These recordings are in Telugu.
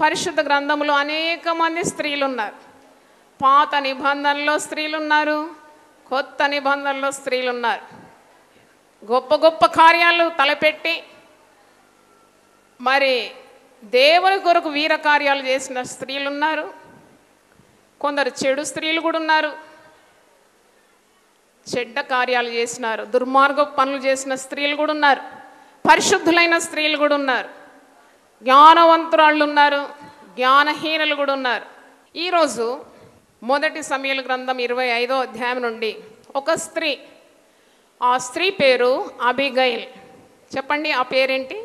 పరిశుద్ధ గ్రంథంలో అనేక మంది స్త్రీలు ఉన్నారు. పాత నిబంధనలో స్త్రీలు ఉన్నారు, కొత్త నిబంధనలో స్త్రీలు ఉన్నారు. గొప్ప గొప్ప కార్యాలు తలపెట్టి మరి దేవుని కొరకు వీర కార్యాలు చేసిన స్త్రీలు ఉన్నారు. కొందరు చెడు స్త్రీలు కూడా ఉన్నారు, చెడ్డ కార్యాలు చేసినారు, దుర్మార్గ పనులు చేసిన స్త్రీలు కూడా ఉన్నారు. పరిశుద్ధులైన స్త్రీలు కూడా ఉన్నారు, జ్ఞానవంతురాళ్ళు ఉన్నారు, జ్ఞానహీనులు కూడా ఉన్నారు. ఈరోజు మొదటి సమూయేలు గ్రంథం 25వ అధ్యాయం నుండి ఒక స్త్రీ, ఆ స్త్రీ పేరు అబీగైల్. చెప్పండి, ఆ పేరేంటి?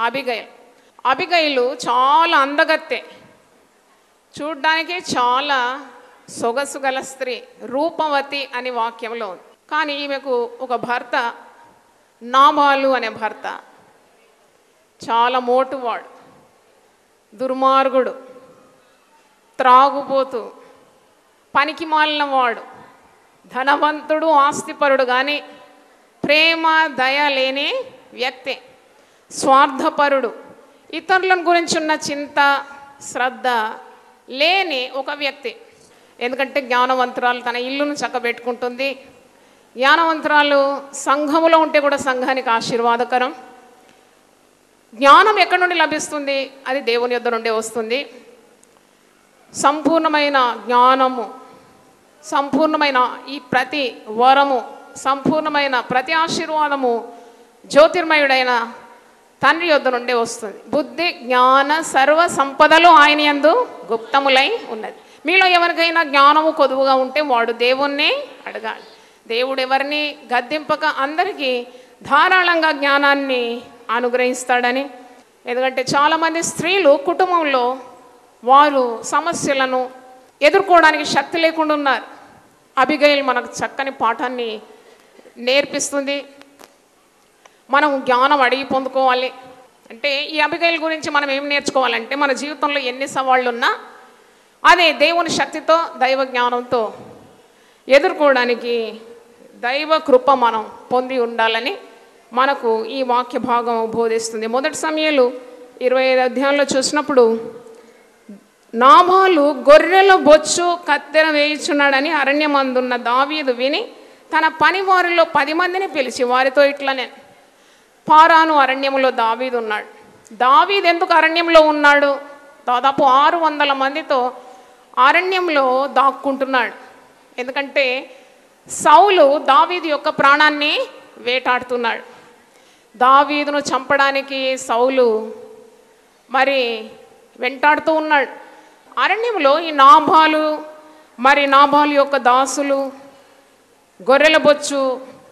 అబీగైల్. అబీగైలు చాలా అందగత్తె, చూడ్డానికి చాలా సొగసు గల స్త్రీ, రూపవతి అని వాక్యంలో ఉంది. కానీ ఈమెకు ఒక భర్త, నాబాలు అనే భర్త, చాలా మోటువాడు, దుర్మార్గుడు, త్రాగుపోతూ, పనికి మాలిన వాడు, ధనవంతుడు, ఆస్తిపరుడు, కానీ ప్రేమ దయ లేని వ్యక్తి, స్వార్థపరుడు, ఇతరుల గురించి ఉన్న చింత శ్రద్ధ లేని ఒక వ్యక్తి. ఎందుకంటే జ్ఞానవంతురాలు తన ఇల్లును చక్కబెట్టుకుంటుంది. జ్ఞానవంతురాలు సంఘములో ఉంటే కూడా సంఘానికి ఆశీర్వాదకరం. జ్ఞానం ఎక్కడి నుండి లభిస్తుంది? అది దేవుని యొద్ద నుండే వస్తుంది. సంపూర్ణమైన జ్ఞానము, సంపూర్ణమైన ఈ ప్రతి వరము, సంపూర్ణమైన ప్రతి ఆశీర్వాదము జ్యోతిర్మయుడైన తండ్రి యొద్ద నుండే వస్తుంది. బుద్ధి జ్ఞాన సర్వ సంపదలు ఆయన యందు గుప్తములై ఉన్నది. మీలో ఎవరికైనా జ్ఞానము కొదువుగా ఉంటే వాడు దేవుణ్ణి అడగాలి. దేవుడు ఎవరిని గద్దింపక అందరికీ ధారాళంగా జ్ఞానాన్ని అనుగ్రహిస్తాడని. ఎందుకంటే చాలామంది స్త్రీలు కుటుంబంలో వారు సమస్యలను ఎదుర్కోవడానికి శక్తి లేకుండా ఉన్నారు. అబీగైల్ మనకు చక్కని పాఠాన్ని నేర్పిస్తుంది. మనం జ్ఞానం అడిగి పొందుకోవాలి. అంటే ఈ అబీగైల్ గురించి మనం ఏం నేర్చుకోవాలంటే, మన జీవితంలో ఎన్ని సవాళ్ళు ఉన్నా అదే దేవుని శక్తితో, దైవ జ్ఞానంతో ఎదుర్కోవడానికి దైవ కృప మనం పొంది ఉండాలని మనకు ఈ వాక్య భాగం బోధిస్తుంది. మొదటి సమూయేలు 25వ అధ్యాయంలో చూసినప్పుడు, నాబాలు గొర్రెల బొచ్చు కత్తెర వేయించున్నాడని అరణ్యమందున్న దావీదు విని తన పని వారిలో 10 మందిని పిలిచి వారితో ఇట్లనే, పారాను అరణ్యంలో దావీదు ఉన్నాడు. దావీదు ఎందుకు అరణ్యంలో ఉన్నాడు? దాదాపు 600 మందితో అరణ్యంలో దాక్కుంటున్నాడు. ఎందుకంటే సౌలు దావీదు యొక్క ప్రాణాన్ని వేటాడుతున్నాడు. దావీదును చంపడానికి సౌలు మరి వెంటాడుతూ ఉన్నాడు. అరణ్యంలో ఈ నాబాలు యొక్క దాసులు గొర్రెల బొచ్చు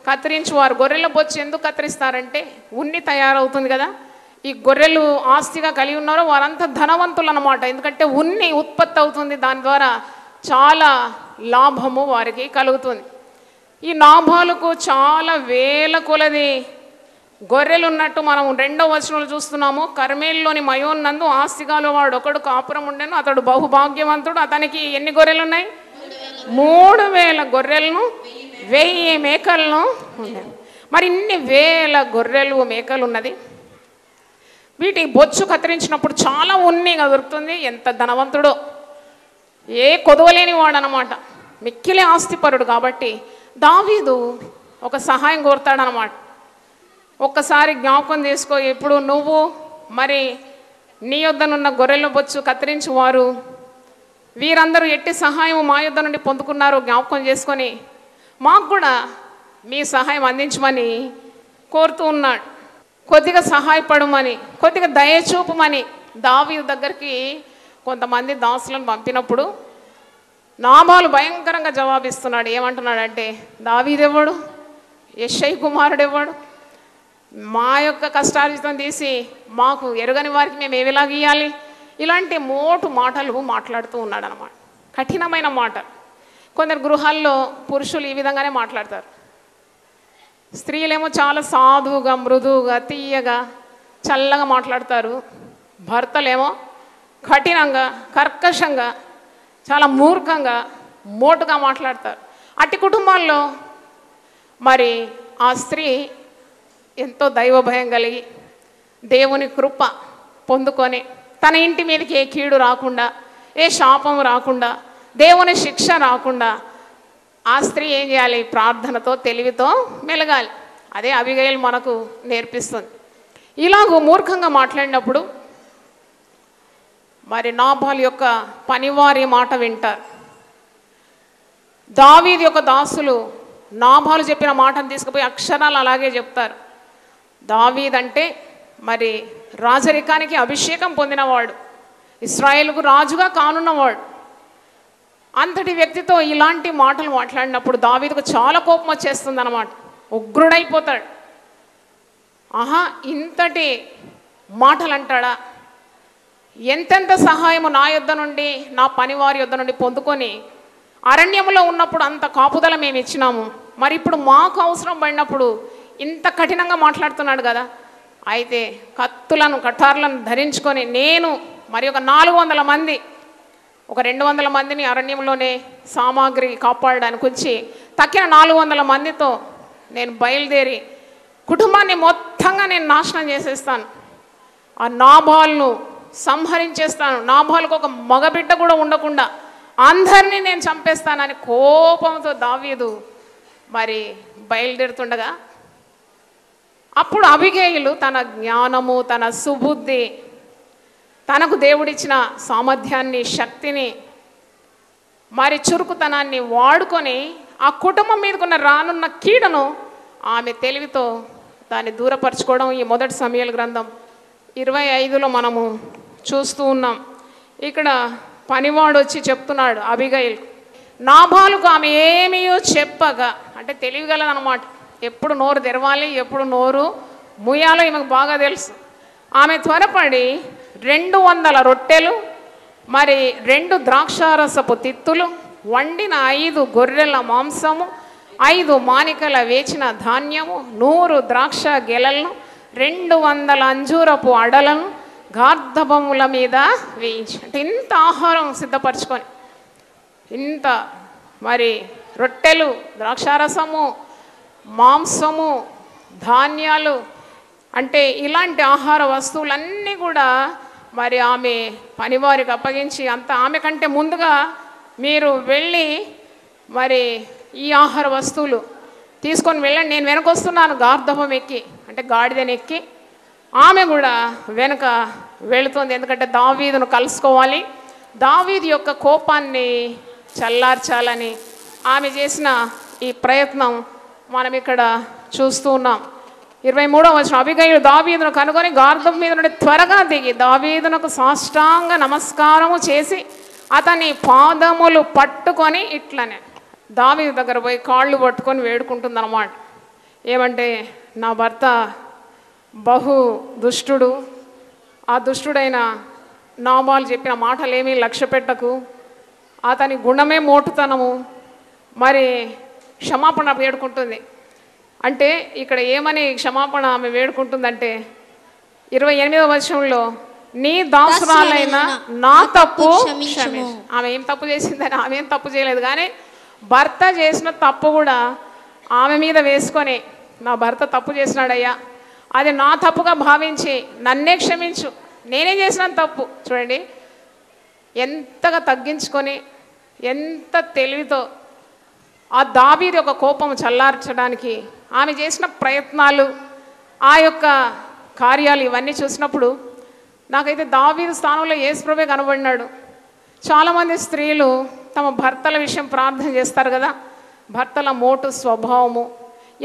కత్తిరించువారు. గొర్రెల బొచ్చు ఎందుకు కత్తిరిస్తారంటే ఉన్ని తయారవుతుంది కదా. ఈ గొర్రెలు ఆస్తిగా కలిగి ఉన్నారో వారంతా ధనవంతులు అన్నమాట. ఎందుకంటే ఉన్ని ఉత్పత్తి అవుతుంది, దాని ద్వారా చాలా లాభము వారికి కలుగుతుంది. ఈ నాబాలుకు చాలా వేల కొలది గొర్రెలు ఉన్నట్టు మనం 2వ వచనంలో చూస్తున్నాము. కర్మేలులోని మయోన్నందు ఆస్తిగాలో వాడు ఒకడు కాపురం ఉండెను, అతడు బహుభాగ్యవంతుడు. అతనికి ఎన్ని గొర్రెలు ఉన్నాయి? 3000 గొర్రెలను 1000 మేకలను ఉన్నాయి. మరి ఇన్ని వేల గొర్రెలు మేకలు ఉన్నది. వీటి బొచ్చు కత్తిరించినప్పుడు చాలా ఉన్నిగా దొరుకుతుంది. ఎంత ధనవంతుడో, ఏ కొదవలేని వాడు అన్నమాట, మిక్కిలే ఆస్తిపరుడు. కాబట్టి దావీదు ఒక సహాయం కోరుతాడనమాట. ఒక్కసారి జ్ఞాపకం చేసుకో, ఇప్పుడు నువ్వు మరి నీ యొద్దనున్న గొర్రెల బొచ్చు కత్తిరించి వారు వీరందరూ ఎట్టి సహాయం మా యొద్ద నుండి పొందుకున్నారో జ్ఞాపకం చేసుకొని మాకు కూడా మీ సహాయం అందించమని కోరుతూ ఉన్నాడు. కొద్దిగా సహాయపడమని, కొద్దిగా దయచూపమని దావీదు దగ్గరికి కొంతమంది దాసులను పంపినప్పుడు నాబాలు భయంకరంగా జవాబిస్తున్నాడు. ఏమంటున్నాడంటే, దావీదెవ్వడు, యెషై కుమారుడు ఎవ్వడు, మా యొక్క కష్టార్జితం తీసి మాకు ఎరుగని వారికి మేము ఏవిలా గీయాలి, ఇలాంటి మోటు మాటలు మాట్లాడుతూ ఉన్నాడు అన్నమాట. కఠినమైన మాట. కొందరు గృహాల్లో పురుషులు ఈ విధంగానే మాట్లాడతారు. స్త్రీలేమో చాలా సాధువుగా, మృదువుగా, తీయగా, చల్లగా మాట్లాడతారు. భర్తలేమో కఠినంగా, కర్కశంగా, చాలా మూర్ఖంగా, మోటుగా మాట్లాడతారు. అట్టి కుటుంబాల్లో మరి ఆ స్త్రీ ఎంతో దైవ భయం కలిగి దేవుని కృప పొందుకొని తన ఇంటి మీదకి ఏ కీడు రాకుండా, ఏ శాపం రాకుండా, దేవుని శిక్ష రాకుండా ఆ స్త్రీ ఏం చేయాలి? ప్రార్థనతో తెలివితో మెలగాలి. అదే అబిగయీలు మనకు నేర్పిస్తుంది. ఇలాగూ మూర్ఖంగా మాట్లాడినప్పుడు మరి నాబాల్ యొక్క పనివారి మాట వింటారు. దావీదు యొక్క దాసులు నాబాలు చెప్పిన మాటను తీసుకుపోయి అక్షరాలు అలాగే చెప్తారు. దావీద్ అంటే మరి రాజరికానికి అభిషేకం పొందినవాడు, ఇశ్రాయేలుకు రాజుగా కానున్నవాడు. అంతటి వ్యక్తితో ఇలాంటి మాటలు మాట్లాడినప్పుడు దావీదుకు చాలా కోపం వచ్చేస్తుంది అన్నమాట. ఉగ్రుడైపోతాడు. ఆహా, ఇంతటి మాటలు అంటాడా? ఎంతెంత సహాయము నా యొద్ద నుండి, నా పనివారి యొద్ద నుండి పొందుకొని అరణ్యంలో ఉన్నప్పుడు అంత కాపుదల మేము ఇచ్చినాము, మరి ఇప్పుడు మాకు అవసరం పడినప్పుడు ఇంత కఠినంగా మాట్లాడుతున్నాడు కదా. అయితే కత్తులను కఠార్లను ధరించుకొని నేను మరి ఒక 400 మంది, ఒక 200 మందిని అరణ్యంలోనే సామాగ్రి కాపాడడానికి వచ్చి తక్కిన 400 మందితో నేను బయలుదేరి కుటుంబాన్ని మొత్తంగా నేను నాశనం చేసేస్తాను, ఆ నాబాల్ను సంహరించేస్తాను, నాబాల్కు ఒక మగబిడ్డ కూడా ఉండకుండా అందరినీ నేను చంపేస్తానని కోపంతో దావీదు మరి బయలుదేరుతుండగా అప్పుడు అబిగయీలు తన జ్ఞానము, తన సుబుద్ధి, తనకు దేవుడిచ్చిన సామర్థ్యాన్ని, శక్తిని, మరి చురుకుతనాన్ని వాడుకొని ఆ కుటుంబం మీదకున్న రానున్న కీడను ఆమె తెలివితో దాన్ని దూరపరచుకోవడం ఈ మొదటి సమూయేలు గ్రంథం 25లో మనము చూస్తూ ఉన్నాం. ఇక్కడ పనివాడు వచ్చి చెప్తున్నాడు అబిగయీలు, నాబాలుకు ఆమె ఏమీ చెప్పగా, అంటే తెలివిగలదన్నమాట. ఎప్పుడు నోరు తెరవాలి, ఎప్పుడు నోరు ముయ్యాలో ఈమెకు బాగా తెలుసు. ఆమె త్వరపడి 200 రొట్టెలు, మరి 2 ద్రాక్షారసపు తిత్తులు, వండిన 5 గొర్రెల మాంసము, 5 మానికల వేచిన ధాన్యము, 100 ద్రాక్ష గెలలను, 200 అంజూరపు అడలను గార్ధబముల మీద వేయించి, అంటే ఇంత ఆహారం సిద్ధపరచుకొని, ఇంత మరి రొట్టెలు, ద్రాక్షారసము, మాంసము, ధాన్యాలు, అంటే ఇలాంటి ఆహార వస్తువులన్నీ కూడా మరి ఆమె పనివారికి అప్పగించి, అంత ఆమె కంటే ముందుగా మీరు వెళ్ళి మరి ఈ ఆహార వస్తువులు తీసుకొని వెళ్ళండి, నేను వెనకొస్తున్నాను గార్ధబం ఎక్కి, అంటే గాడిదని ఎక్కి ఆమె కూడా వెనుక వెళుతుంది. ఎందుకంటే దావీదును కలుసుకోవాలి, దావీదు యొక్క కోపాన్ని చల్లార్చాలని ఆమె చేసిన ఈ ప్రయత్నం మనం ఇక్కడ చూస్తూ ఉన్నాం. 23వ వచనం, అబిగయీలు దావీదును కనుగొని గార్ధబం మీద నుండి త్వరగా దిగి దావీదునకు సాష్టాంగ నమస్కారము చేసి అతని పాదములు పట్టుకొని ఇట్లనే దావీదు దగ్గర పోయి కాళ్ళు పట్టుకొని వేడుకుంటుంది అన్నమాట. ఏమంటే, నా భర్త బహు దుష్టుడు, ఆ దుష్టుడైన నాబాలు చెప్పిన మాటలేమీ లక్ష్య పెట్టకు, అతని గుణమే మోటుతనము, మరి క్షమాపణ వేడుకుంటుంది. అంటే ఇక్కడ ఏమని క్షమాపణ ఆమె వేడుకుంటుందంటే 28వ వచనంలో, నీ దాసురాలైన నా తప్పు క్షమించు. ఆమె ఏం తప్పు చేసిందని, ఆమె ఏం తప్పు చేయలేదు, కానీ భర్త చేసిన తప్పు కూడా ఆమె మీద వేసుకొని, నా భర్త తప్పు చేసినాడయ్యా, అది నా తప్పుగా భావించి నన్నే క్షమించు, నేనే చేసిన తప్పు. చూడండి ఎంతగా తగ్గించుకొని, ఎంత తెలివితో ఆ దావీదు యొక్క కోపం చల్లార్చడానికి ఆమె చేసిన ప్రయత్నాలు, ఆ యొక్క కార్యాలు ఇవన్నీ చూసినప్పుడు నాకైతే దావీదు స్థానంలో యేసుప్రభువే కనబడినాడు. చాలామంది స్త్రీలు తమ భర్తల విషయం ప్రార్థన చేస్తారు కదా, భర్తల మోటు స్వభావము,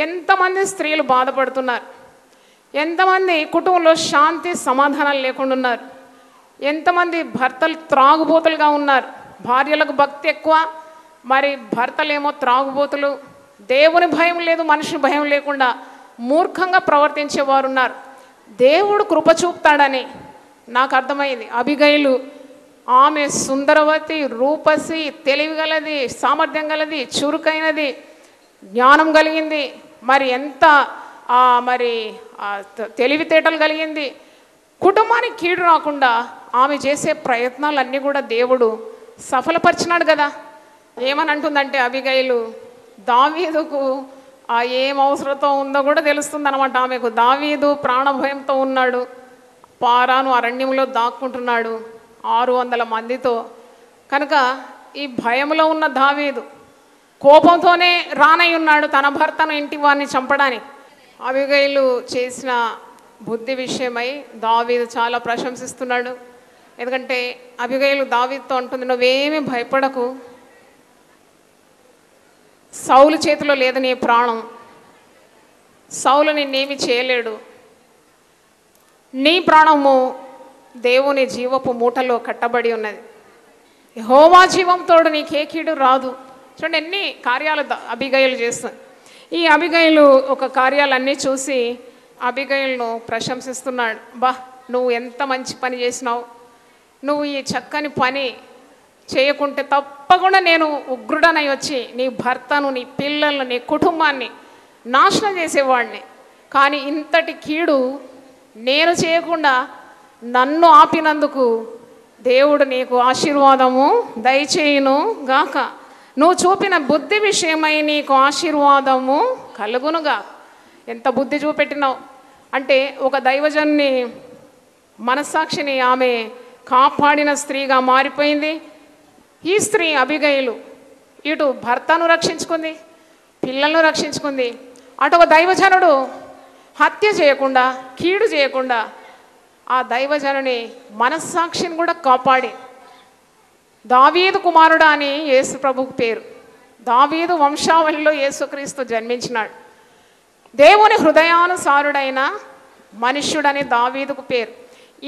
ఎంతమంది స్త్రీలు బాధపడుతున్నారు, ఎంతమంది కుటుంబంలో శాంతి సమాధానాలు లేకుండా ఉన్నారు, ఎంతమంది భర్తలు త్రాగుబోతులుగా ఉన్నారు, భార్యలకు భక్తి ఎక్కువ, మరి భర్తలేమో త్రాగుబోతులు, దేవుని భయం లేదు, మనిషి భయం లేకుండా మూర్ఖంగా ప్రవర్తించేవారు ఉన్నారు. దేవుడు కృప చూపుతాడని నాకు అర్థమైంది. అబిగయీలు ఆమె సుందరవతి, రూపసి, తెలివిగలది, సామర్థ్యం గలది, చురుకైనది, జ్ఞానం కలిగింది, మరి ఎంత మరి తెలివితేటలు కలిగింది. కుటుంబానికి కీడు రాకుండా ఆమె చేసే ప్రయత్నాలన్నీ కూడా దేవుడు సఫలపరిచినాడు కదా. ఏమని అంటుందంటే అబిగయీలు, దావీదుకు ఏం అవసరంతో ఉందో కూడా తెలుస్తుంది అనమాట ఆమెకు. దావీదు ప్రాణభయంతో ఉన్నాడు, పారాను అరణ్యంలో దాక్కుంటున్నాడు 600 మందితో. కనుక ఈ భయంలో ఉన్న దావీదు కోపంతోనే రానై ఉన్నాడు తన భర్తను, ఇంటి వారిని చంపడానికి. అబిగైలు చేసిన బుద్ధి విషయమై దావీదు చాలా ప్రశంసిస్తున్నాడు. ఎందుకంటే అబిగైలు దావీదుతో అంటుంది, నువ్వేమీ భయపడకు, సౌలు చేతిలో లేదు నీ ప్రాణం, సౌలు నిన్నేమి చేయలేడు, నీ ప్రాణము దేవుని జీవపు మూటలో కట్టబడి ఉన్నది, యెహోవా జీవంతోడు నీకే కీడు రాదు. చూడండి ఎన్ని కార్యాలు అబిగైలు చేస్తుంది. ఈ అబిగైలు ఒక కార్యాలన్నీ చూసి అబిగైలును ప్రశంసిస్తున్నాడు. బా, నువ్వు ఎంత మంచి పని చేసినావు, నువ్వు ఈ చక్కని పని చేయకుంటే తప్పకుండా నేను ఉగ్రుడనై వచ్చి నీ భర్తను, నీ పిల్లలను, నీ కుటుంబాన్ని నాశనం చేసేవాడిని. కానీ ఇంతటి కీడు నేను చేయకుండా నన్ను ఆపినందుకు దేవుడు నీకు ఆశీర్వాదము దయచేయును గాక, నువ్వు చూపిన బుద్ధి విషయమై నీకు ఆశీర్వాదము కలుగునుగా. ఎంత బుద్ధి చూపెట్టినావు అంటే, ఒక దైవజన్ని మనస్సాక్షిని ఆమె కాపాడిన స్త్రీగా మారిపోయింది. ఈ స్త్రీ అబిగైలు ఇటు భర్తను రక్షించుకుంది, పిల్లలను రక్షించుకుంది, అటు ఒక దైవజనుడు హత్య చేయకుండా, కీడు చేయకుండా ఆ దైవజనుని మనస్సాక్షిని కూడా కాపాడి, దావీదు కుమారుడా అని యేసు ప్రభుకు పేరు. దావీదు వంశావళిలో యేసుక్రీస్తు జన్మించినాడు. దేవుని హృదయానుసారుడైన మనుష్యుడని దావీదుకు పేరు.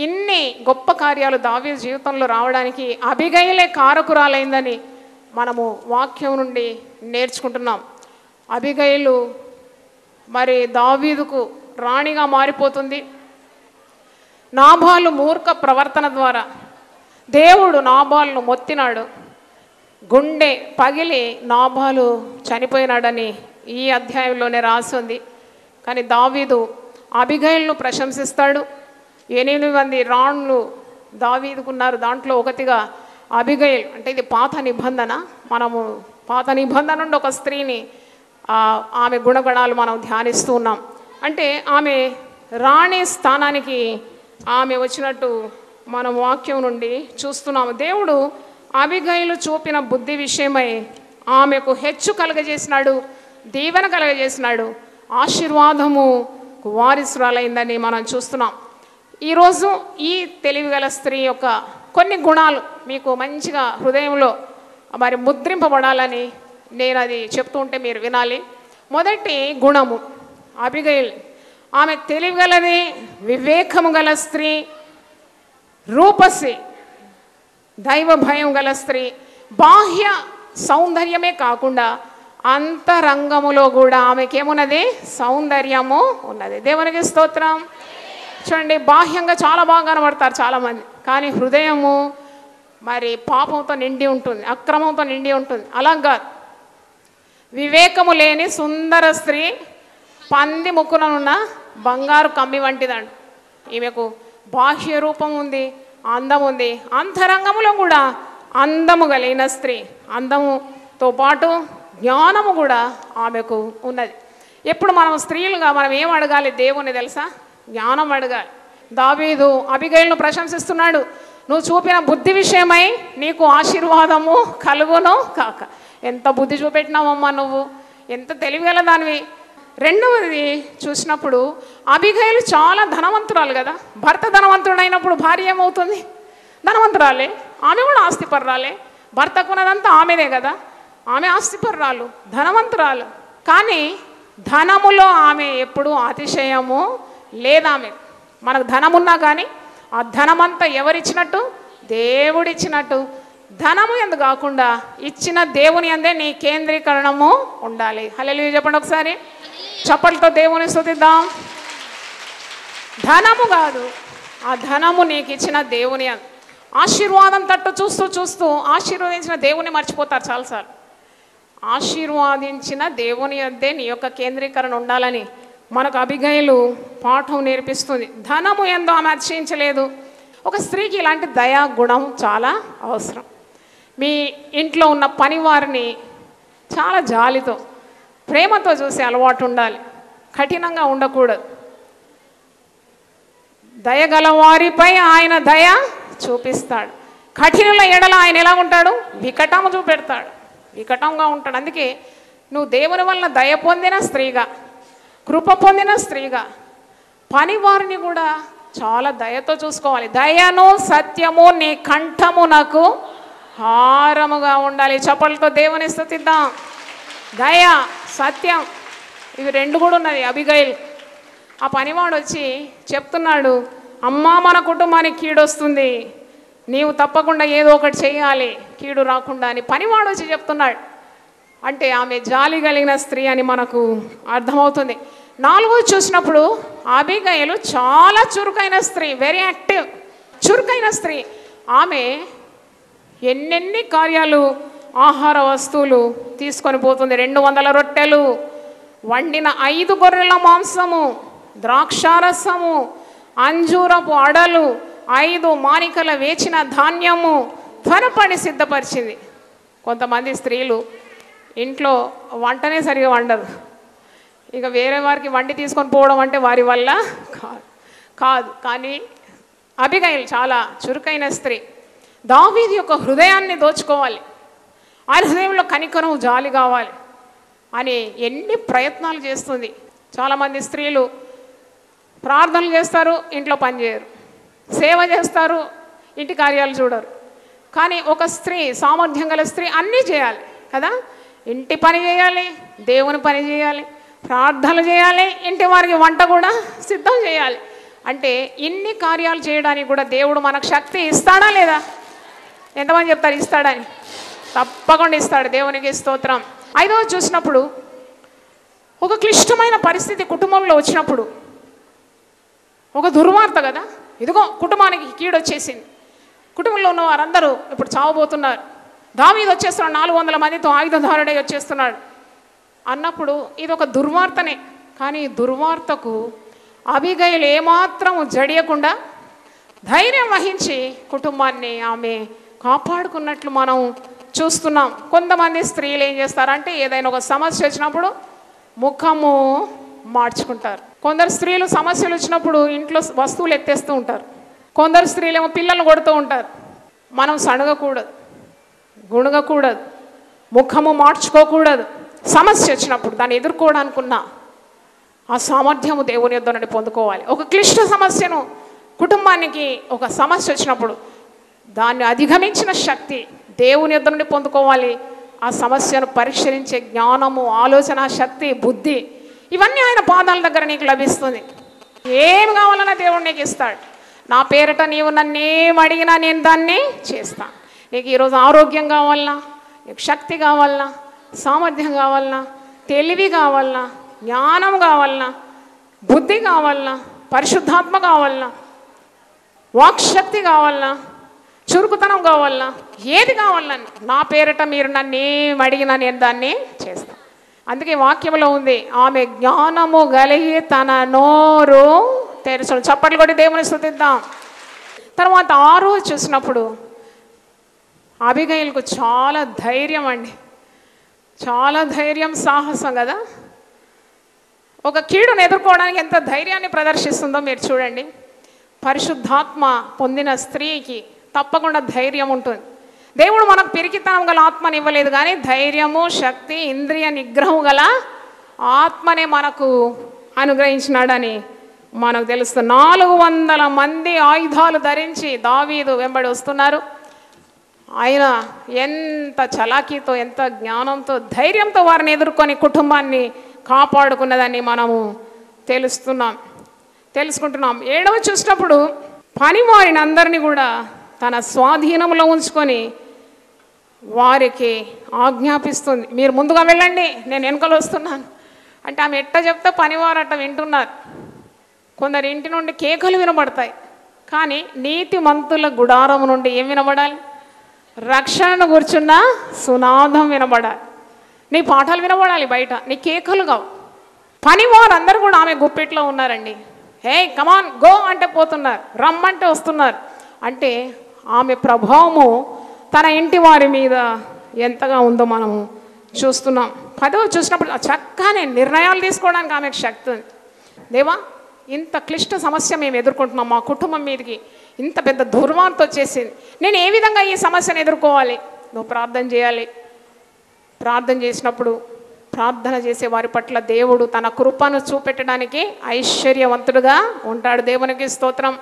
ఇన్ని గొప్ప కార్యాలు దావీదు జీవితంలో రావడానికి అబిగైలే కారకురాలైందని మనము వాక్యం నుండి నేర్చుకుంటున్నాం. అబిగైలు మరి దావీదుకు రాణిగా మారిపోతుంది. నాబాలు మూర్ఖ ప్రవర్తన ద్వారా దేవుడు నాబాలును మొత్తినాడు, గుండె పగిలి నాబాలు చనిపోయినాడని ఈ అధ్యాయంలోనే రాసింది. కానీ దావీదు అబిగైలును ప్రశంసిస్తాడు. 8 మంది రాణులు దావీదుకున్నారు, దాంట్లో ఒకటిగా అబిగైల్. అంటే ఇది పాత నిబంధన, మనము పాత నిబంధన నుండి ఒక స్త్రీని ఆమె గుణగణాలు మనం ధ్యానిస్తూ ఉన్నాం. అంటే ఆమె రాణి స్థానానికి ఆమె వచ్చినట్టు మనం వాక్యం నుండి చూస్తున్నాము. దేవుడు అబిగైలు చూపిన బుద్ధి విషయమై ఆమెకు హెచ్చు కలగజేసినాడు, దీవెన కలగజేసినాడు, ఆశీర్వాదము వారసురాలైందని మనం చూస్తున్నాం. ఈరోజు ఈ తెలివిగల స్త్రీ యొక్క కొన్ని గుణాలు మీకు మంచిగా హృదయంలో మరి ముద్రింపబడాలని నేను అది చెప్తూ ఉంటే మీరు వినాలి. మొదటి గుణము అబిగైల్, ఆమె తెలివిగలది, వివేకము గల స్త్రీ, రూపసి, దైవ భయం గల స్త్రీ. బాహ్య సౌందర్యమే కాకుండా అంతరంగములో కూడా ఆమెకేమున్నది? సౌందర్యము ఉన్నది. దేవునికి స్తోత్రం. చూడండి, బాహ్యంగా చాలా బాగా కనబడతారు చాలామంది, కానీ హృదయము మరి పాపంతో నిండి ఉంటుంది, అక్రమంతో నిండి ఉంటుంది. అలాగా వివేకము లేని సుందర స్త్రీ పంది ముక్కుననున్న బంగారు కమ్మి వంటిదండి. ఈమెకు బాహ్య రూపం ఉంది, అందం ఉంది, అంతరంగములో కూడా అందము కలిగిన స్త్రీ. అందముతో పాటు జ్ఞానము కూడా ఆమెకు ఉన్నది. ఎప్పుడు మనం స్త్రీలుగా మనం ఏం అడగాలి దేవుని తెలుసా? జ్ఞానం అడగాలి. దావీదు అబిగైలును ప్రశంసిస్తున్నాడు, నువ్వు చూపిన బుద్ధి విషయమై నీకు ఆశీర్వాదము కలుగును కాక. ఎంత బుద్ధి చూపెట్టినావమ్మా నువ్వు, ఎంత తెలివిగల దానివి. రెండవది చూసినప్పుడు అబిగైలు చాలా ధనవంతురాలు కదా. భర్త ధనవంతుడైనప్పుడు భార్య ఏమవుతుంది? ధనవంతురాలే, ఆమె కూడా ఆస్తిపర్రాలే. భర్తకున్నదంతా ఆమెదే కదా, ఆమె ఆస్తిపర్రాలు, ధనవంతురాలు. కానీ ధనములో ఆమె ఎప్పుడూ అతిశయము లేదామె. మనకు ధనమున్నా కానీ ఆ ధనమంతా ఎవరిచ్చినట్టు? దేవుడిచ్చినట్టు. ధనము ఎందుకు కాకుండా ఇచ్చిన దేవుని అందే నీ కేంద్రీకరణము ఉండాలి. హల్లెలూయా చెప్పండి ఒకసారి, చప్పట్లతో దేవుని స్తుతిద్దాం. ధనము కాదు, ఆ ధనము నీకు ఇచ్చిన దేవుని అందు. ఆశీర్వాదం తట్టు చూస్తూ చూస్తూ ఆశీర్వదించిన దేవుని మర్చిపోతారు చాలాసార్లు. ఆశీర్వాదించిన దేవుని అందే నీ యొక్క కేంద్రీకరణ ఉండాలని మనకు అబిగైలు పాఠం నేర్పిస్తుంది. ధనము ఎందో ఆమె అతిశయించలేదు. ఒక స్త్రీకి ఇలాంటి దయా గుణం చాలా అవసరం. మీ ఇంట్లో ఉన్న పని వారిని చాలా జాలితో, ప్రేమతో చూసే అలవాటు ఉండాలి. కఠినంగా ఉండకూడదు. దయగల వారిపై ఆయన దయ చూపిస్తాడు. కఠినుల ఎడల ఆయన ఎలా ఉంటాడు? వికటము చూపెడతాడు, వికటంగా ఉంటాడు. అందుకే నువ్వు దేవుని వలన దయ పొందిన స్త్రీగా, కృప పొందిన స్త్రీగా పని వారిని కూడా చాలా దయతో చూసుకోవాలి. దయను సత్యము నీ కంఠమునకు హారముగా ఉండాలి. చప్పలతో దేవుని స్తుతిద్దాం. దయ, సత్యం, ఇవి రెండు కూడా ఉన్నది అబిగైల్. ఆ పనివాడు వచ్చి చెప్తున్నాడు, అమ్మా మన కుటుంబానికి కీడు వస్తుంది, నీవు తప్పకుండా ఏదో ఒకటి చేయాలి కీడు రాకుండా అని పనివాడు వచ్చి చెప్తున్నాడు. అంటే ఆమె జాలి కలిగిన స్త్రీ అని మనకు అర్థమవుతుంది. 4 చూసినప్పుడు అబిగైలు చాలా చురుకైన స్త్రీ, వెరీ యాక్టివ్, చురుకైన స్త్రీ. ఆమె ఎన్నెన్ని కార్యాలు, ఆహార వస్తువులు తీసుకొని పోతుంది. 200 రొట్టెలు, వండిన 5 గొర్రెల మాంసము, ద్రాక్షారసము, అంజూరపు అడలు, 5 మానికల వేచిన ధాన్యము త్వరపడి సిద్ధపరిచింది. కొంతమంది స్త్రీలు ఇంట్లో వంటనే సరిగా వండరు, ఇక వేరే వారికి వండి తీసుకొని పోవడం అంటే వారి వల్ల కాదు. కానీ అబిగైల్ చాలా చురుకైన స్త్రీ. దావీదు యొక్క హృదయాన్ని దోచుకోవాలి, ఆయన హృదయంలో కనికరం, జాలి కావాలి అని ఎన్ని ప్రయత్నాలు చేస్తుంది. చాలామంది స్త్రీలు ప్రార్థనలు చేస్తారు, ఇంట్లో పని చేయరు, సేవ చేస్తారు, ఇంటి కార్యాలు చూడరు. కానీ ఒక స్త్రీ, సామర్థ్యం గల స్త్రీ అన్నీ చేయాలి కదా. ఇంటి పని చేయాలి, దేవుని పని చేయాలి, ప్రార్థనలు చేయాలి, ఇంటి వారికి వంట కూడా సిద్ధం చేయాలి. అంటే ఇన్ని కార్యాలు చేయడానికి కూడా దేవుడు మనకు శక్తి ఇస్తాడా లేదా? ఎంతమంది చెప్తారు ఇస్తాడని? తప్పకుండా ఇస్తాడు. దేవునికి స్తోత్రం. 5వ చూసినప్పుడు ఒక క్లిష్టమైన పరిస్థితి కుటుంబంలో వచ్చినప్పుడు, ఒక దుర్వార్త కదా, ఇదిగో కుటుంబానికి కీడు వచ్చేసింది, కుటుంబంలో ఉన్న వారందరూ ఇప్పుడు చావబోతున్నారు, దావీదు వచ్చేస్తున్నాడు 400 మందితో ఆయుధధారుడై వచ్చేస్తున్నాడు అన్నప్పుడు ఇది ఒక దుర్వార్తనే. కానీ దుర్వార్తకు అబిగైలు ఏమాత్రం జడియకుండా ధైర్యం వహించి కుటుంబాన్ని ఆమె కాపాడుకున్నట్లు మనం చూస్తున్నాం. కొంతమంది స్త్రీలు ఏం చేస్తారంటే ఏదైనా ఒక సమస్య వచ్చినప్పుడు ముఖము మార్చుకుంటారు. కొందరు స్త్రీలు సమస్యలు వచ్చినప్పుడు ఇంట్లో వస్తువులు ఎత్తేస్తూ ఉంటారు. కొందరు స్త్రీలు ఏమో పిల్లలు కొడుతూ ఉంటారు. మనం సణగకూడదు, గుణగకూడదు, ముఖము మార్చుకోకూడదు. సమస్య వచ్చినప్పుడు దాన్ని ఎదుర్కోవడానికున్న ఆ సామర్థ్యము దేవుని యొద్ద నుండి పొందుకోవాలి. ఒక క్లిష్ట సమస్యను, కుటుంబానికి ఒక సమస్య వచ్చినప్పుడు దాన్ని అధిగమించిన శక్తి దేవుని యొద్ద నుండి పొందుకోవాలి. ఆ సమస్యను పరిష్కరించే జ్ఞానము, ఆలోచన శక్తి, బుద్ధి, ఇవన్నీ ఆయన పాదాల దగ్గర నీకు లభిస్తుంది. ఏం కావాలన్నా దేవుడు నీకు ఇస్తాడు. నా పేరిట నీవు నన్నేం అడిగినా నేను దాన్ని చేస్తాను. నీకు ఈరోజు ఆరోగ్యం కావాలన్నా, నీకు శక్తి కావాలన్నా, సామర్థ్యం కావాలన్నా, తెలివి కావాలన్నా, జ్ఞానం కావాలన్నా, బుద్ధి కావాలన్నా, పరిశుద్ధాత్మ కావాలన్నా, వాక్శక్తి కావాలన్నా, చురుకుతనం కావాలన్నా, ఏది కావాలన్నా నా పేరిట మీరు నన్ను ఏం అడిగినా నేను దాన్ని చేస్తాను. అందుకే వాక్యంలో ఉంది, ఆమె జ్ఞానము కలిగి తన నోరు తెరచు. చప్పట్లు కొట్టి దేవుని స్తుతిద్దాం. తర్వాత 6 చూసినప్పుడు అబిగైలుకు చాలా ధైర్యం అండి, చాలా ధైర్యం, సాహసం కదా. ఒక కీడును ఎదుర్కోవడానికి ఎంత ధైర్యాన్ని ప్రదర్శిస్తుందో మీరు చూడండి. పరిశుద్ధాత్మ పొందిన స్త్రీకి తప్పకుండా ధైర్యం ఉంటుంది. దేవుడు మనకు పిరికితనం గల ఆత్మని ఇవ్వలేదు, కానీ ధైర్యము, శక్తి, ఇంద్రియ నిగ్రహం గల ఆత్మనే మనకు అనుగ్రహించినాడని మనకు తెలుస్తుంది. 400 మంది ఆయుధాలు ధరించి దావీదు వెంబడి వస్తున్నారు. ఆయన ఎంత చలాకీతో, ఎంత జ్ఞానంతో, ధైర్యంతో వారిని ఎదుర్కొని కుటుంబాన్ని కాపాడుకున్నదాన్ని మనము తెలుసుకుంటున్నాం. 7వ చూసినప్పుడు పని వారిని అందరినీ కూడా తన స్వాధీనంలో ఉంచుకొని వారికి ఆజ్ఞాపిస్తుంది, మీరు ముందుగా వెళ్ళండి, నేను వెనుకలు వస్తున్నాను అంటే ఆమె ఎట్ట చెప్తే పనివారు అట్ట వింటున్నారు. కొందరి ఇంటి నుండి కేకలు వినబడతాయి, కానీ నీతిమంతుల గుడారం నుండి ఏం వినబడాలి? రక్షణను కూర్చున్న సునాదం వినబడాలి. నీ పాఠాలు వినబడాలి బయట, నీ కేకలు కావు. పని వారందరూ కూడా ఆమె గుప్పిట్లో ఉన్నారండి. హే కమాన్ గో అంటే పోతున్నారు, రమ్మంటే వస్తున్నారు. అంటే ఆమె ప్రభావము తన ఇంటి వారి మీద ఎంతగా ఉందో మనము చూస్తున్నాం. 10వ చూసినప్పుడు చక్కనే నిర్ణయాలు తీసుకోవడానికి ఆమెకు శక్తి ఉంది. దేవా ఇంత క్లిష్ట సమస్య మేము ఎదుర్కొంటున్నాం, మా కుటుంబం మీదకి ఇంత పెద్ద దుర్వార్త వచ్చేసింది, నేను ఏ విధంగా ఈ సమస్యను ఎదుర్కోవాలి? నువ్వు ప్రార్థన చేయాలి. ప్రార్థన చేసినప్పుడు ప్రార్థన చేసే వారి పట్ల దేవుడు తన కృపను చూపెట్టడానికి ఐశ్వర్యవంతుడుగా ఉంటాడు. దేవునికి స్తోత్రం.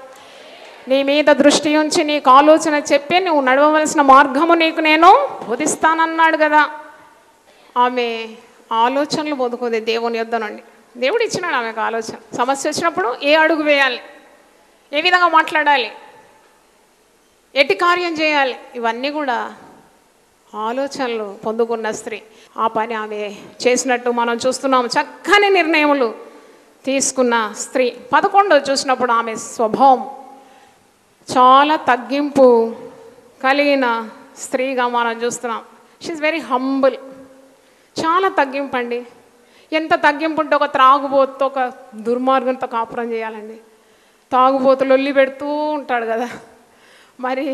నీ మీద దృష్టి ఉంచి నీకు ఆలోచన చెప్పి నువ్వు నడవవలసిన మార్గము నీకు నేను బోధిస్తానన్నాడు కదా. ఆమె ఆలోచనలు పొందుకుంది దేవుని యొద్ద నుండి. దేవుడు ఇచ్చినాడు ఆమెకు ఆలోచన. సమస్య వచ్చినప్పుడు ఏ అడుగు వేయాలి, ఏ విధంగా మాట్లాడాలి, ఎట్టి కార్యం చేయాలి, ఇవన్నీ కూడా ఆలోచనలు పొందుకున్న స్త్రీ. ఆ పని ఆమె చేసినట్టు మనం చూస్తున్నాం. చక్కని నిర్ణయములు తీసుకున్న స్త్రీ. 11 చూసినప్పుడు ఆమె స్వభావం చాలా తగ్గింపు కలిగిన స్త్రీగా మనం చూస్తున్నాం. She's very humble. చాలా తగ్గింపు అండి. ఎంత తగ్గింపు ఉంటే ఒక త్రాగుబోతుతో ఒక దుర్మార్గంతో కాపురం చేయాలండి. తాగుబోతులు లొల్లి పెడుతూ ఉంటాడు కదా, మరి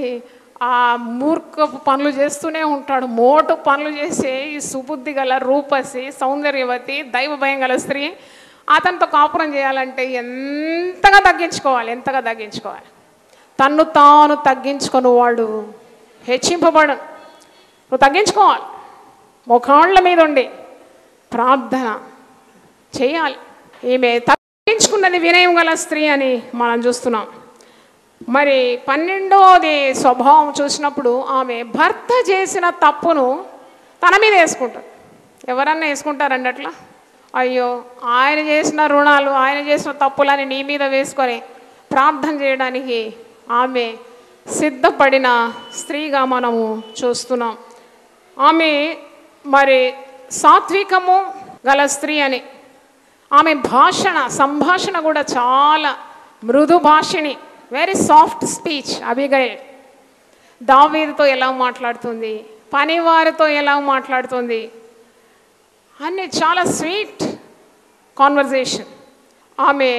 ఆ మూర్ఖపు పనులు చేస్తూనే ఉంటాడు. మోటు పనులు చేసే ఈ సుబుద్ధి గల రూపసి సౌందర్యవతి దైవ భయం గల స్త్రీ అతనితో కాపురం చేయాలంటే ఎంతగా తగ్గించుకోవాలి. తన్ను తాను తగ్గించుకొని వాడు హెచ్చింపబడు. నువ్వు తగ్గించుకోవాలి. ముఖాళ్ళ మీద ఉండి ప్రార్థన చేయాలి. ఈమె తగ్గించుకున్నది వినయం గల స్త్రీ అని మనం చూస్తున్నాం. మరి 12వది స్వభావం చూసినప్పుడు ఆమె భర్త చేసిన తప్పును తన మీద వేసుకుంటారు. ఎవరన్నా వేసుకుంటారండి అట్లా? అయ్యో, ఆయన చేసిన రుణాలు, ఆయన చేసిన తప్పులని నీ మీద వేసుకొని ప్రార్థన చేయడానికి ఆమె సిద్ధపడిన స్త్రీగా మనము చూస్తున్నాం. ఆమె మరి సాత్వికము గల స్త్రీ అని. ఆమె సంభాషణ కూడా చాలా మృదు భాషిణి, వెరీ సాఫ్ట్ స్పీచ్. అబిగైల్ దావీదుతో ఎలా మాట్లాడుతుంది, పనివారితో ఎలా మాట్లాడుతుంది, అన్నీ చాలా స్వీట్ కాన్వర్జేషన్. ఆమె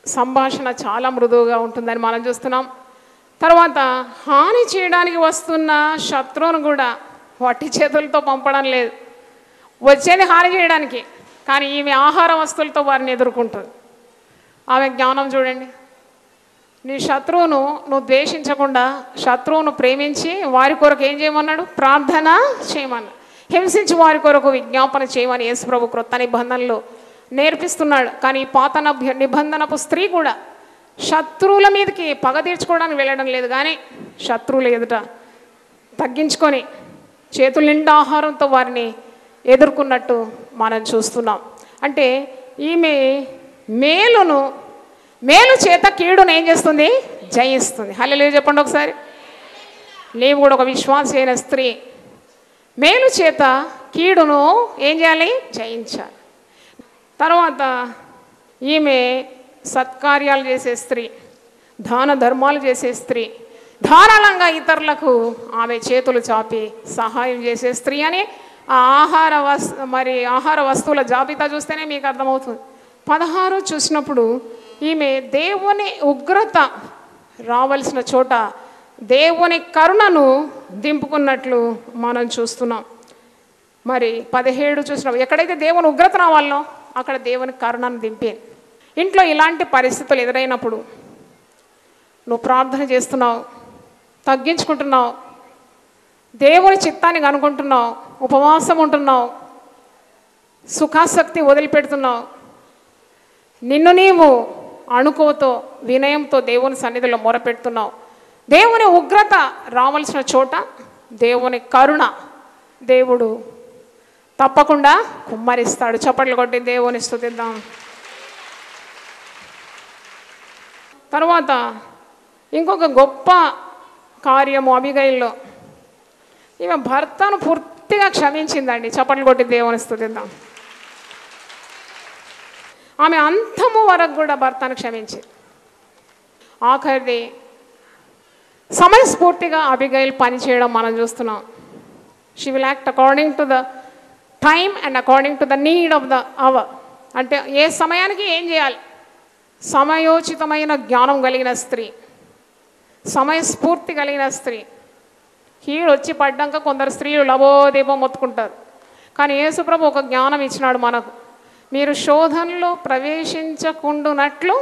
సంభాషణ చాలా మృదువుగా ఉంటుందని మనం చూస్తున్నాం. తర్వాత హాని చేయడానికి వస్తున్న శత్రువును కూడా వట్టి చేతులతో పంపడం లేదు. వచ్చేది హాని చేయడానికి, కానీ ఈమె ఆహార వస్తువులతో వారిని ఎదుర్కొంటుంది. ఆమె జ్ఞానం చూడండి. నీ శత్రువును నువ్వు ద్వేషించకుండా శత్రువును ప్రేమించి వారి కొరకు ఏం చేయమన్నాడు? ప్రార్థన చేయమన్నాడు. హింసించి వారి కొరకు విజ్ఞాపన చేయమని యేసుప్రభు క్రొత్త నిబంధనలో నేర్పిస్తున్నాడు. కానీ ఈ పాత నిబంధనపు స్త్రీ కూడా శత్రువుల మీదకి పగ తీర్చుకోవడానికి వెళ్ళడం లేదు, కానీ శత్రువుల ఎదుట తగ్గించుకొని చేతుల నిండా ఆహారంతో వారిని ఎదుర్కొన్నట్టు మనం చూస్తున్నాం. అంటే ఈమె మేలు చేత కీడును ఏం చేస్తుంది? జయిస్తుంది. హల్లెలూయా చెప్పండి ఒకసారి. నీవు కూడా ఒక విశ్వాసి అయిన స్త్రీ. మేలు చేత కీడును ఏం చేయాలి? జయించాలి. తర్వాత ఈమె సత్కార్యాలు చేసే స్త్రీ, దాన ధర్మాలు చేసే స్త్రీ, ధారాళంగా ఇతరులకు ఆమె చేతులు చాపి సహాయం చేసే స్త్రీ అని ఆహార వస్తువుల జాబితా చూస్తేనే మీకు అర్థమవుతుంది. 16 చూసినప్పుడు ఈమె దేవుని ఉగ్రత రావలసిన చోట దేవుని కరుణను దింపుకున్నట్లు మనం చూస్తున్నాం. మరి 17 చూసినప్పుడు ఎక్కడైతే దేవుని ఉగ్రత రావాలో అక్కడ దేవుని కరుణను దింపేది. ఇంట్లో ఇలాంటి పరిస్థితులు ఎదురైనప్పుడు నువ్వు ప్రార్థన చేస్తున్నావు, తగ్గించుకుంటున్నావు, దేవుని చిత్తాన్ని కనుక్కుంటున్నావు, ఉపవాసం ఉంటున్నావు, సుఖాసక్తి వదిలిపెడుతున్నావు, నిన్ను నీవు అణుకోతో వినయంతో దేవుని సన్నిధిలో మొరపెడుతున్నావు. దేవుని ఉగ్రత రావాల్సిన చోట దేవుని కరుణ దేవుడు తప్పకుండా కుమ్మరిస్తాడు. చప్పట్లు కొట్టి దేవుని స్తుతిద్దాం. తర్వాత ఇంకొక గొప్ప కార్యము అబిగైల్లో, ఈమె భర్తను పూర్తిగా క్షమించిందండి. చప్పట్లు కొట్టి దేవుని స్తుతిద్దాం. ఆమె అంతము వరకు కూడా భర్తను క్షమించింది. ఆఖరిది సమయస్ఫూర్తిగా అబిగైల్ పనిచేయడం మనం చూస్తున్నాం. She will act according to the time and according to the need of the hour. అంటే ఏ సమయానికి ఏం చేయాలి, సమయోచితమైన జ్ఞానం కలిగిన స్త్రీ, సమయస్ఫూర్తి కలిగిన స్త్రీ. కీడు వచ్చి పడ్డాక కొందరు స్త్రీలు లబోదీపం మొత్తుకుంటారు, కానీ యేసుప్రభు ఒక జ్ఞానం ఇచ్చినాడు మనకు. మీరు శోధనలో ప్రవేశించకుండునట్లు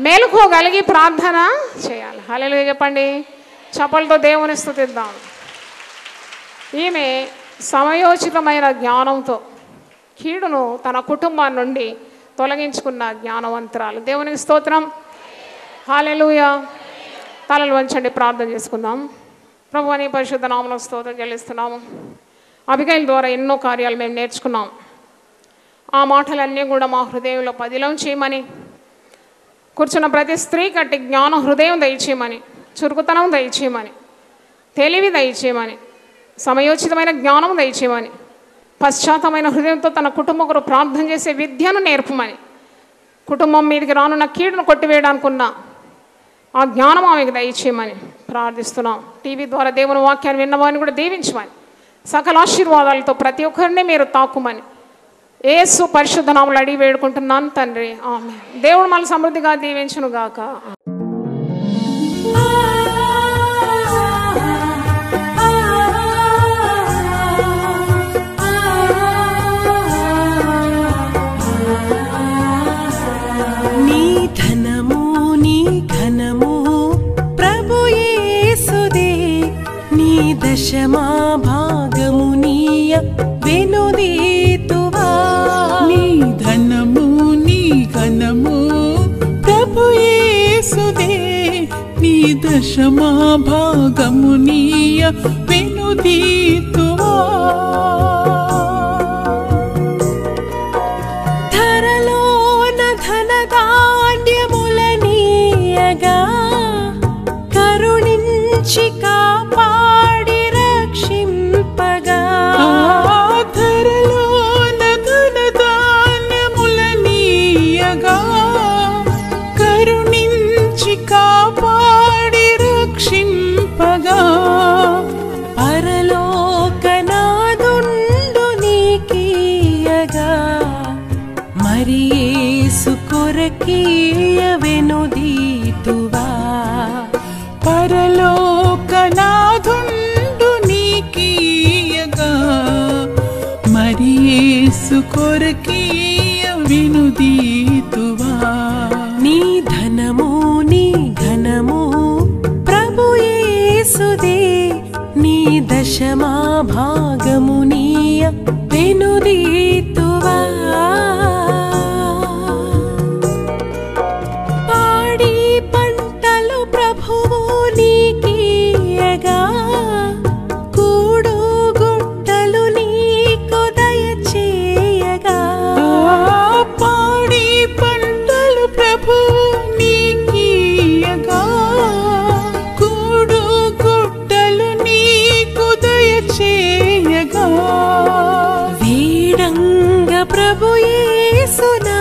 మేలుకోగలిగి ప్రార్థన చేయాలి. హల్లెలూయా చెప్పండి. చప్పలతో దేవుని స్తుతిద్దాం. ఈమె సమయోచితమైన జ్ఞానంతో కీడును తన కుటుంబాన్ని నుండి తొలగించుకున్న జ్ఞానవంతురాలు. దేవునికి స్తోత్రం. హల్లెలూయా. తలలు వంచండి, ప్రార్థన చేసుకుందాం. ప్రభువా నీ పరిశుద్ధ నామమునకు స్తోత్రం చెల్లిస్తున్నాము. అబిగైల్ ద్వారా ఎన్నో కార్యాలు మేము నేర్చుకున్నాం. ఆ మాటలన్నీ కూడా మా హృదయంలో పదిలం చేయమని, కూర్చున్న ప్రతి స్త్రీ కట్టి జ్ఞాన హృదయం దయచేయమని, చురుకుతనం దయచేయమని, తెలివి దయచేయమని, సమయోచితమైన జ్ఞానం దయచేయమని, పశ్చాత్తమైన హృదయంతో తన కుటుంబం కొరకు ప్రార్థన చేసే విద్యను నేర్పమని, కుటుంబం మీదకి రానున్న కీడును కొట్టివేయడానికి ఉన్న ఆ జ్ఞానం ఆమెకు దయచేయమని ప్రార్థిస్తున్నాం. టీవీ ద్వారా దేవుని వాక్యాన్ని విన్నవారిని కూడా దీవించమని, సకల ఆశీర్వాదాలతో ప్రతి ఒక్కరిని మీరు తాకుమని యేసు పరిశుద్ధ నామములో అడిగి వేడుకుంటున్నాను తండ్రి, ఆమేన్. దేవుడు మనల్ని సమృద్ధిగా దీవించును గాక. నీ ధనము నీ ఘనము ప్రభు యేసుదే, నీ దశమా భాగము నీయ వెనుదీతువా. నీ ధనము నీ ఘనము ప్రభు యేసుదే, నీ దశమా భాగము నీయ వెనుదీతువా. ధరలోన ధనధాన్యములనీయగా కరుణించి కాపాడి రక్షింపగా. ధరలోన ధనధాన్యములనీయగా కరుణించి కాపాడి రక్షింపగా. పరలోకనాదుండు నీకీయగా మరి యేసు కొరకీయ వెనుదీతువా. పరలోకనాథుండు నీకీయగా మరి యేసు కొరకీయ వెనుదీతువా. నీ ధనము నీ ఘనము ప్రభు యేసుదే, నీ దశమా భాగము నీయ వెనుదీతువా. పాడి పంటలు ప్రభువు నీకీయగా కూడు గుట్టలు నీకు దయచేయగా. పాడి పంటలు ప్రభు నీకీయగా కూడు గుట్టలు నీకు దయచేయగా. వీడంగ ప్రభు యేసునా